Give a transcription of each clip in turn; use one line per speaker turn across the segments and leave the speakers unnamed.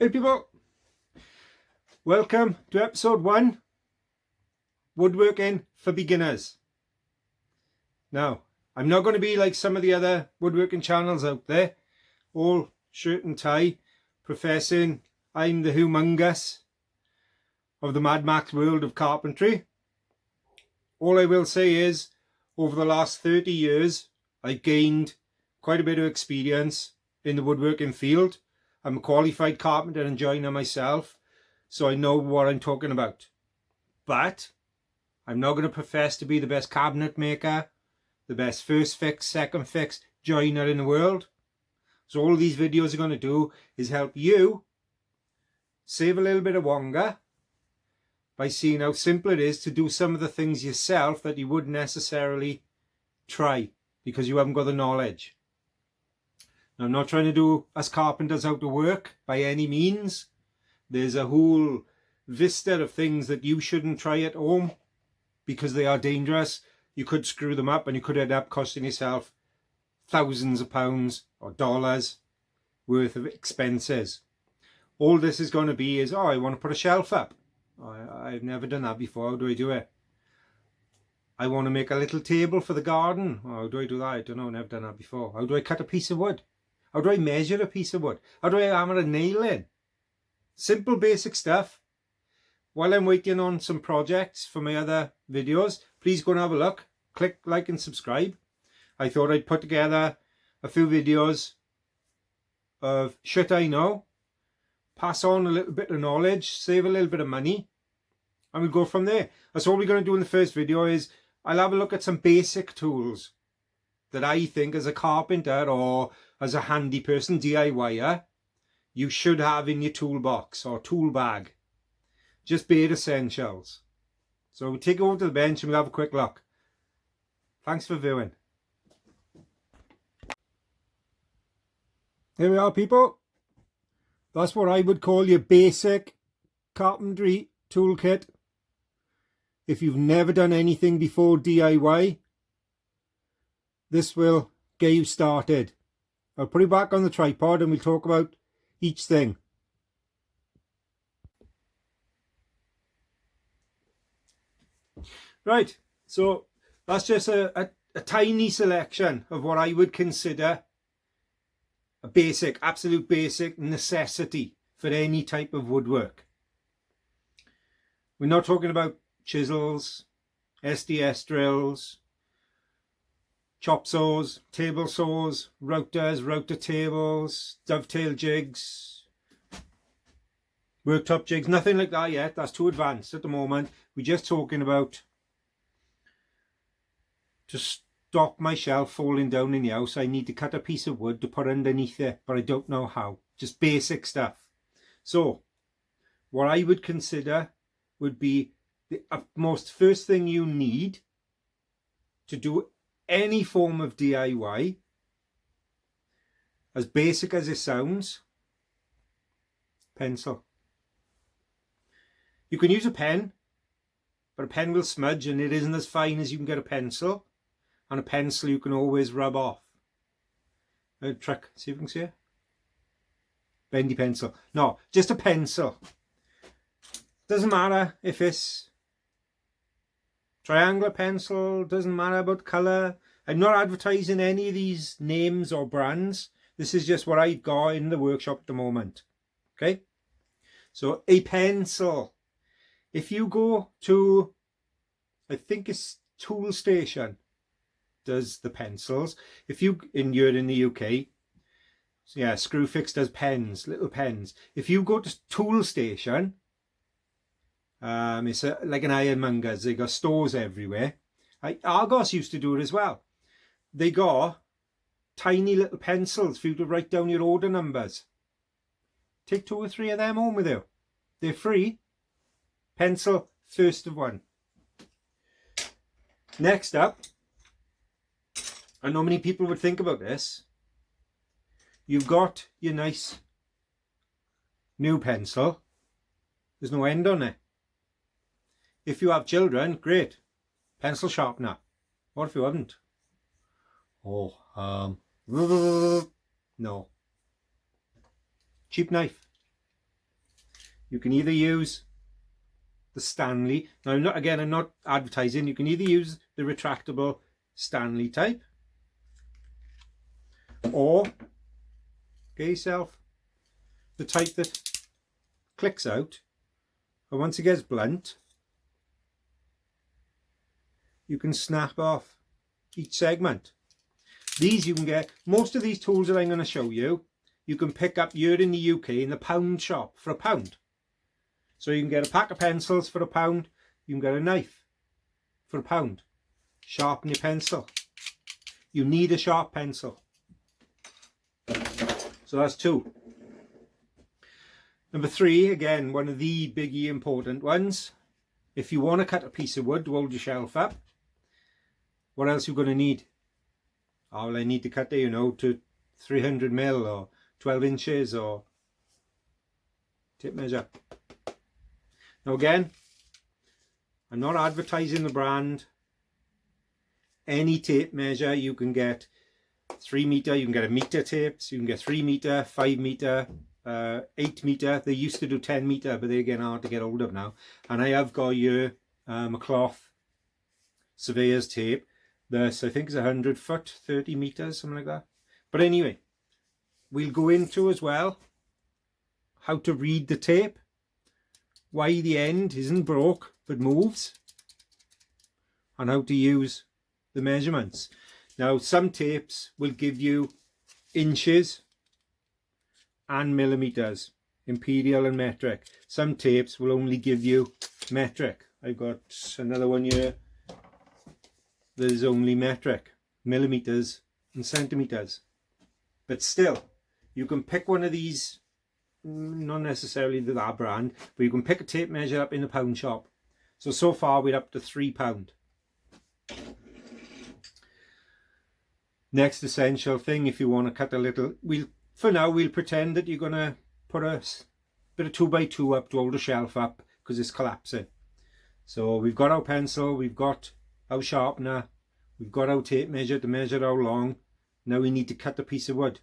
Hey people, welcome to episode 1, Woodworking for Beginners. Now, I'm not going to be like some of the other woodworking channels out there, all shirt and tie, professing I'm the humongous of the Mad Max world of carpentry. All I will say is, over the last 30 years, I've gained quite a bit of experience in the woodworking field. I'm a qualified carpenter and joiner myself, so I know what I'm talking about. But I'm not going to profess to be the best cabinet maker, the best first fix, second fix joiner in the world. So all these videos are going to do is help you save a little bit of wonga by seeing how simple it is to do some of the things yourself that you wouldn't necessarily try because you haven't got the knowledge. Now, I'm not trying to do us carpenters out to work by any means. There's a whole vista of things that you shouldn't try at home because they are dangerous. You could screw them up and you could end up costing yourself thousands of pounds or dollars worth of expenses. All this is going to be is, I want to put a shelf up. I've never done that before. How do I do it? I want to make a little table for the garden. How do I do that? I don't know. Never done that before. How do I cut a piece of wood? How do I measure a piece of wood? How do I hammer a nail in? Simple basic stuff. While I'm waiting on some projects for my other videos, please go and have a look. Click like and subscribe. I thought I'd put together a few videos of shit I know, pass on a little bit of knowledge, save a little bit of money, and we'll go from there. That's all we're going to do in the first video is I'll have a look at some basic tools that I think as a carpenter or as a handy person, DIYer, you should have in your toolbox or tool bag. Just bare essentials. So we'll take it over to the bench and we'll have a quick look. Thanks for viewing. Here we are, people. That's what I would call your basic carpentry toolkit. If you've never done anything before DIY, this will get you started. I'll put it back on the tripod and we'll talk about each thing. Right, so that's just a tiny selection of what I would consider a basic, absolute basic necessity for any type of woodwork. We're not talking about chisels, SDS drills, chop saws, table saws, routers, router tables, dovetail jigs, worktop jigs, nothing like that yet. That's too advanced at the moment. We're just talking about to stop my shelf falling down in the house. I need to cut a piece of wood to put underneath it, but I don't know how. Just basic stuff. So what I would consider would be the most first thing you need to do any form of DIY, as basic as it sounds, pencil. You can use a pen, but a pen will smudge and it isn't as fine as you can get a pencil. And a pencil you can always rub off. A trick, see if you can see it. Bendy pencil. No, just a pencil. Doesn't matter if it's triangular pencil, doesn't matter about colour. I'm not advertising any of these names or brands. This is just what I've got in the workshop at the moment. Okay? So a pencil. If you go to, I think it's Tool Station, does the pencils. If you're in the UK, so yeah, Screwfix does pens, little pens. If you go to Tool Station, it's like an ironmonger's. They got stores everywhere. Argos used to do it as well. They got tiny little pencils for you to write down your order numbers. Take 2 or 3 of them home with you. They're free. Pencil, first of one. Next up, I know many people would think about this. You've got your nice new pencil. There's no end on it. If you have children, great. Pencil sharpener. What if you haven't? No. Cheap knife. You can either use the Stanley. Now, I'm not advertising. You can either use the retractable Stanley type, or get yourself the type that clicks out, and once it gets blunt, you can snap off each segment. These you can get, most of these tools that I'm going to show you, you can pick up here in the UK in the pound shop for £1. So you can get a pack of pencils for £1, you can get a knife for £1. Sharpen your pencil. You need a sharp pencil. So that's 2. Number 3, again, one of the biggie important ones. If you want to cut a piece of wood to hold your shelf up, what else are you going to need? Oh, well, I need to cut it, you know, to 300mm or 12 inches or tape measure. Now again, I'm not advertising the brand. Any tape measure you can get 3 meter, you can get a meter tapes, you can get 3 meter, 5 meter, 8 meter. They used to do 10 meter, but they're getting hard to get hold of now. And I have got here a cloth surveyor's tape. This I think is 100 foot, 30 meters, something like that. But anyway, we'll go into as well how to read the tape, why the end isn't broke but moves, and how to use the measurements. Now, some tapes will give you inches and millimeters, imperial and metric. Some tapes will only give you metric. I've got another one here. There's only metric, millimeters and centimeters. But still, you can pick one of these, not necessarily that brand, but you can pick a tape measure up in the pound shop. So far we're up to £3. Next essential thing, if you want to cut a little, for now we'll pretend that you're going to put a bit of 2x2 up to hold the shelf up because it's collapsing. So we've got our pencil, we've got our sharpener, we've got our tape measure to measure how long. Now we need to cut a piece of wood.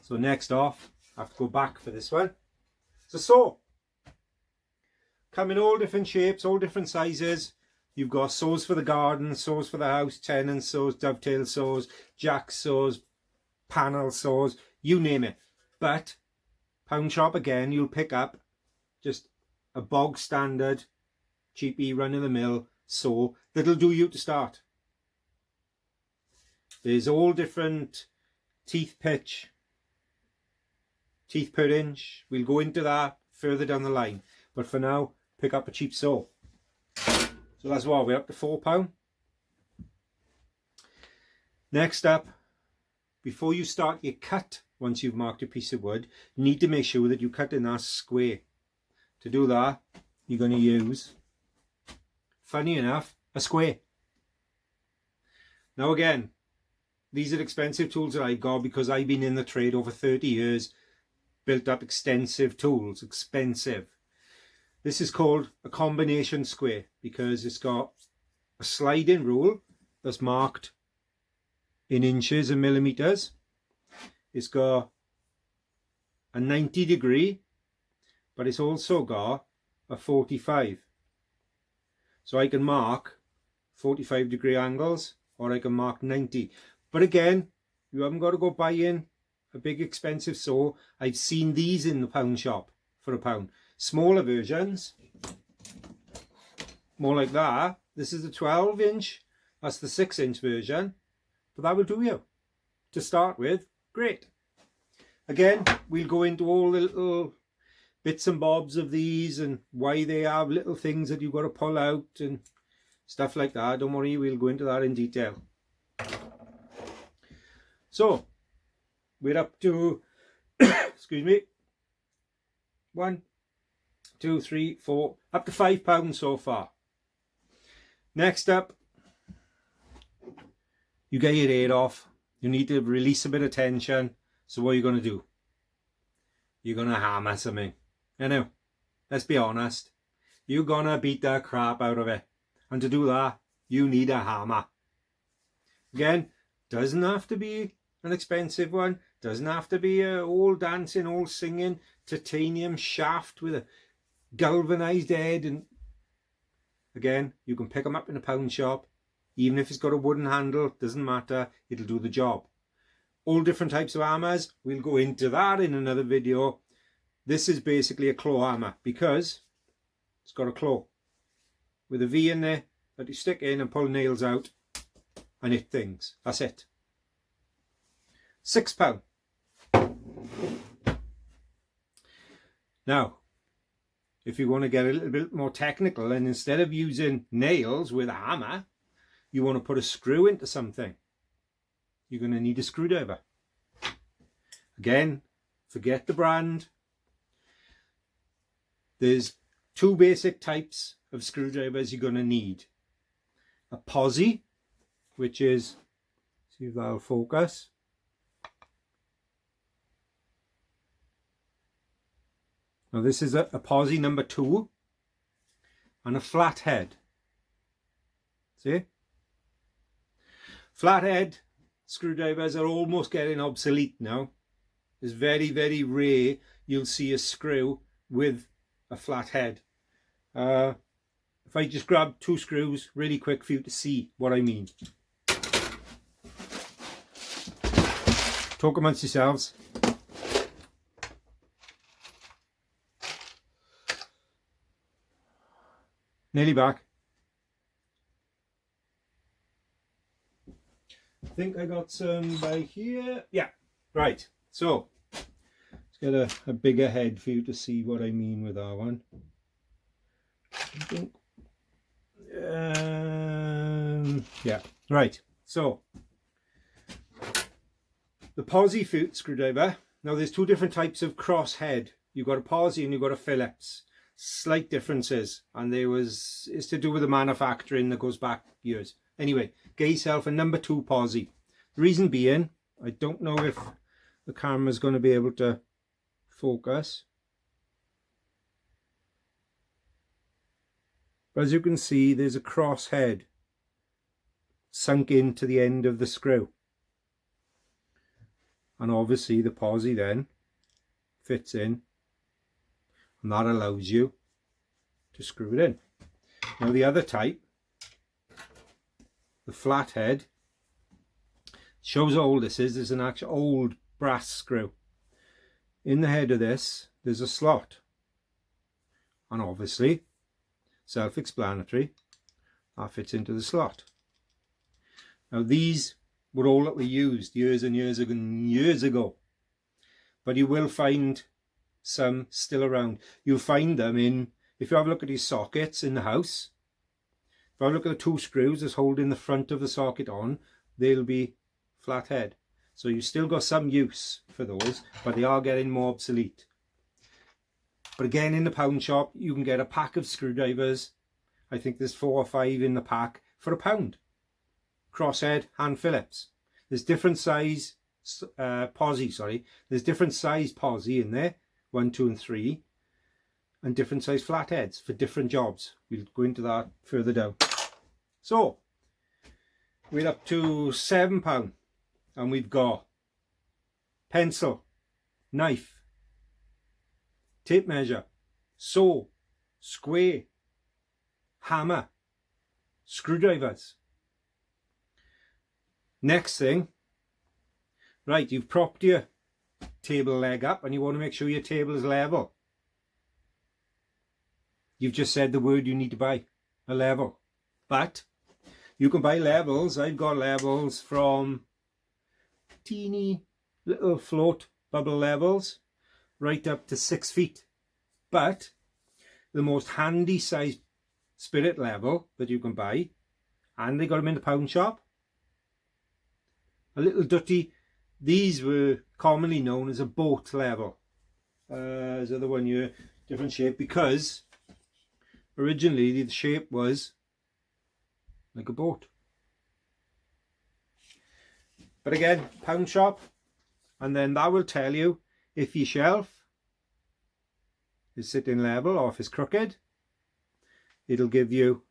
So next off, I have to go back for this one. It's a saw. Come in all different shapes, all different sizes. You've got saws for the garden, saws for the house, tenon saws, dovetail saws, jack saws, panel saws, you name it. But pound shop again, you'll pick up just a bog standard, cheapy, run-of-the-mill saw that'll do you to start. There's all different teeth pitch, teeth per inch. We'll go into that further down the line. But for now, pick up a cheap saw. So that's what, we're up to £4. Next up, before you start your cut, once you've marked a piece of wood, you need to make sure that you cut in that square. To do that, you're going to use, funny enough, a square. Now again, these are expensive tools that I've got because I've been in the trade over 30 years, built up extensive tools, expensive. This is called a combination square because it's got a sliding rule that's marked in inches and millimeters. It's got a 90 degree, but it's also got a 45. So I can mark 45 degree angles or I can mark 90. But again, you haven't got to go buying a big expensive saw. I've seen these in the pound shop for £1. Smaller versions, more like that. This is the 12 inch, that's the 6 inch version, but that will do you to start with. Great. Again, we'll go into all the little bits and bobs of these and why they have little things that you've got to pull out and stuff like that. Don't worry, we'll go into that in detail. So we're up to excuse me, 1, 2, 3, 4, up to £5 so far. Next up, you get your head off. You need to release a bit of tension. So what are you going to do? You're going to hammer something. You know, let's be honest. You're going to beat the crap out of it. And to do that, you need a hammer. Again, doesn't have to be an expensive one. Doesn't have to be all dancing, all singing, titanium shaft with a galvanized head. And again, you can pick them up in a pound shop. Even if it's got a wooden handle, doesn't matter, it'll do the job. All different types of hammers, we'll go into that in another video. This is basically a claw hammer because it's got a claw with a V in there that you stick in and pull nails out and hit things. That's it. £6. Now, if you want to get a little bit more technical, and instead of using nails with a hammer, you want to put a screw into something, you're going to need a screwdriver. Again, forget the brand. There's two basic types of screwdrivers you're going to need. A posi, which is, see if that'll focus. Now this is a posi number 2 and a flathead. See? Flathead screwdrivers are almost getting obsolete now. It's very, very rare you'll see a screw with a flathead. If I just grab 2 screws really quick for you to see what I mean. Talk amongst yourselves. Nearly back. I think I got some by here. Yeah, right. So let's get a bigger head for you to see what I mean with that one. Yeah, right. So the posi screwdriver. Now there's 2 different types of cross head. You've got a posi and you've got a Phillips. Slight differences, and it's to do with the manufacturing that goes back years. Anyway, get yourself a number 2 posi. The reason being, I don't know if the camera's going to be able to focus, but as you can see, there's a cross head sunk into the end of the screw, and obviously the posi then fits in, and that allows you to screw it in. Now the other type, the flathead, shows how old this is. There's an actual old brass screw. In the head of this, there's a slot. And obviously, self-explanatory, that fits into the slot. Now these were all that were used years and years ago. But you will find some still around. You'll find them in, if you have a look at these sockets in the house, if I look at the 2 screws that's holding the front of the socket on, they'll be flathead. So you've still got some use for those, but they are getting more obsolete. But again, in the pound shop, you can get a pack of screwdrivers. I think there's 4 or 5 in the pack for £1. Crosshead, hand Phillips. There's different size posi, sorry. There's different size posi in there. 1, 2 and 3, and different size flatheads for different jobs. We'll go into that further down. So we're up to £7, and we've got pencil, knife, tape measure, saw, square, hammer, screwdrivers. Next thing, right, you've propped your table leg up and you want to make sure your table is level. You've just said the word you need to buy, a level. But you can buy levels. I've got levels from teeny little float bubble levels right up to 6 feet. But the most handy size spirit level that you can buy, and they got them in the pound shop, a little dutty. These were commonly known as a boat level. There's the other one here, different shape, because originally the shape was like a boat. But again, pound shop, and then that will tell you if your shelf is sitting level or if it's crooked. It'll give you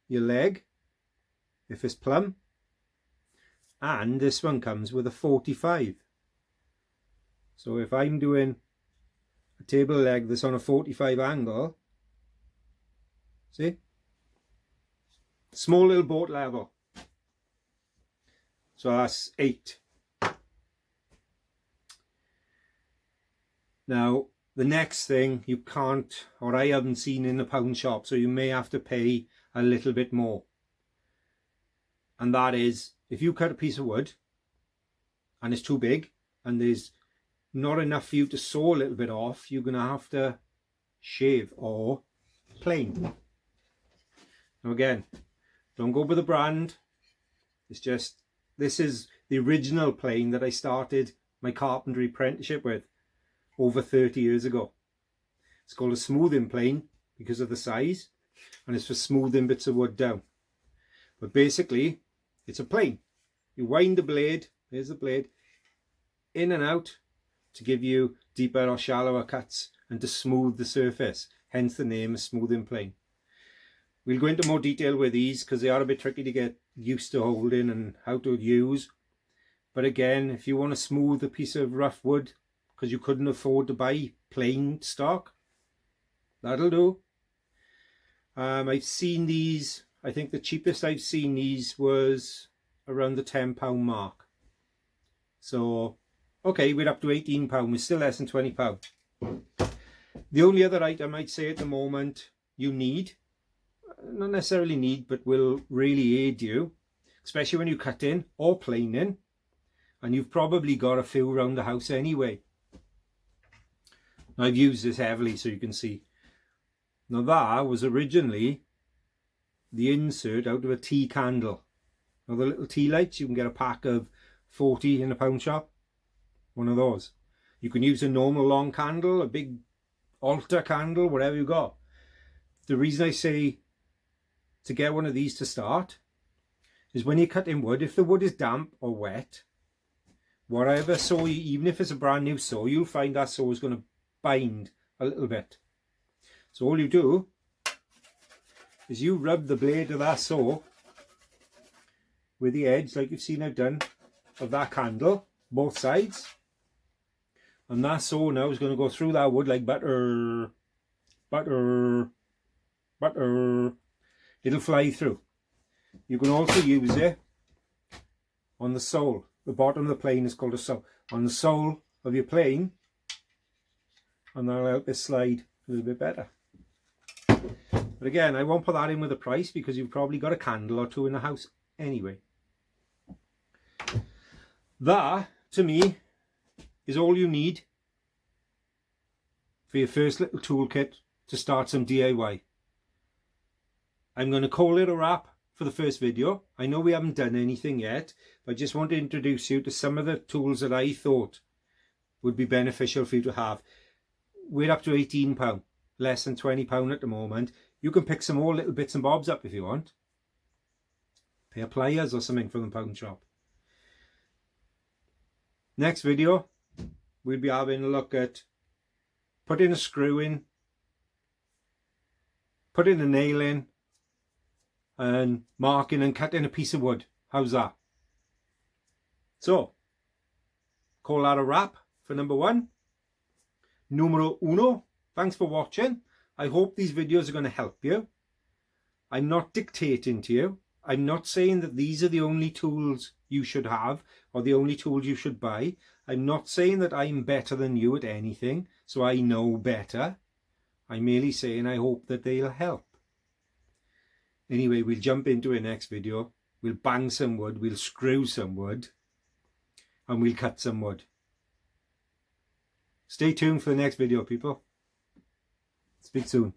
your leg if it's plumb. And this one comes with a 45. So if I'm doing a table leg that's on a 45 angle, see? Small little boat level. So that's 8. Now, the next thing you can't, or I haven't seen in the pound shop, so you may have to pay a little bit more. And that is, if you cut a piece of wood and it's too big and there's not enough for you to saw a little bit off, you're going to have to shave or plane. Now again, don't go with the brand. It's just, this is the original plane that I started my carpentry apprenticeship with over 30 years ago. It's called a smoothing plane because of the size, and it's for smoothing bits of wood down. But basically, it's a plane. You wind the blade, there's the blade, in and out to give you deeper or shallower cuts and to smooth the surface. Hence the name, a smoothing plane. We'll go into more detail with these because they are a bit tricky to get used to holding and how to use. But again, if you want to smooth a piece of rough wood because you couldn't afford to buy plain stock, that'll do. I've seen these, I think the cheapest I've seen these was around the £10 mark. So, okay, we're up to £18, we're still less than £20. The only other item I'd say at the moment you need, not necessarily need, but will really aid you, especially when you cut in or planing, and you've probably got a few around the house anyway. I've used this heavily so you can see. Now that was originally the insert out of a tea candle. Now the little tea lights, you can get a pack of 40 in a pound shop. One of those. You can use a normal long candle, a big altar candle, whatever you got. The reason I say to get one of these to start is when you're cutting wood, if the wood is damp or wet, whatever saw, even if it's a brand new saw, you'll find that saw is going to bind a little bit. So all you do is you rub the blade of that saw with the edge, like you've seen I've done, of that candle, both sides. And that saw now is going to go through that wood like butter, butter, butter. It'll fly through. You can also use it on the sole. The bottom of the plane is called a sole. On the sole of your plane, and that'll help it slide a little bit better. But again, I won't put that in with the price because you've probably got a candle or two in the house anyway. That, to me, is all you need for your first little toolkit to start some DIY. I'm going to call it a wrap for the first video. I know we haven't done anything yet, but I just want to introduce you to some of the tools that I thought would be beneficial for you to have. We're up to £18, less than £20 at the moment. You can pick some more little bits and bobs up if you want. A pair of pliers or something from the pound shop. Next video, we'll be having a look at putting a screw in, putting a nail in, and marking and cutting a piece of wood. How's that? So, call that a wrap for number 1. Numero uno. Thanks for watching. I hope these videos are going to help you. I'm not dictating to you. I'm not saying that these are the only tools you should have or the only tools you should buy. I'm not saying that I'm better than you at anything, so I know better. I'm merely saying I hope that they'll help. Anyway, we'll jump into our next video. We'll bang some wood, we'll screw some wood, and we'll cut some wood. Stay tuned for the next video, people. Speak soon.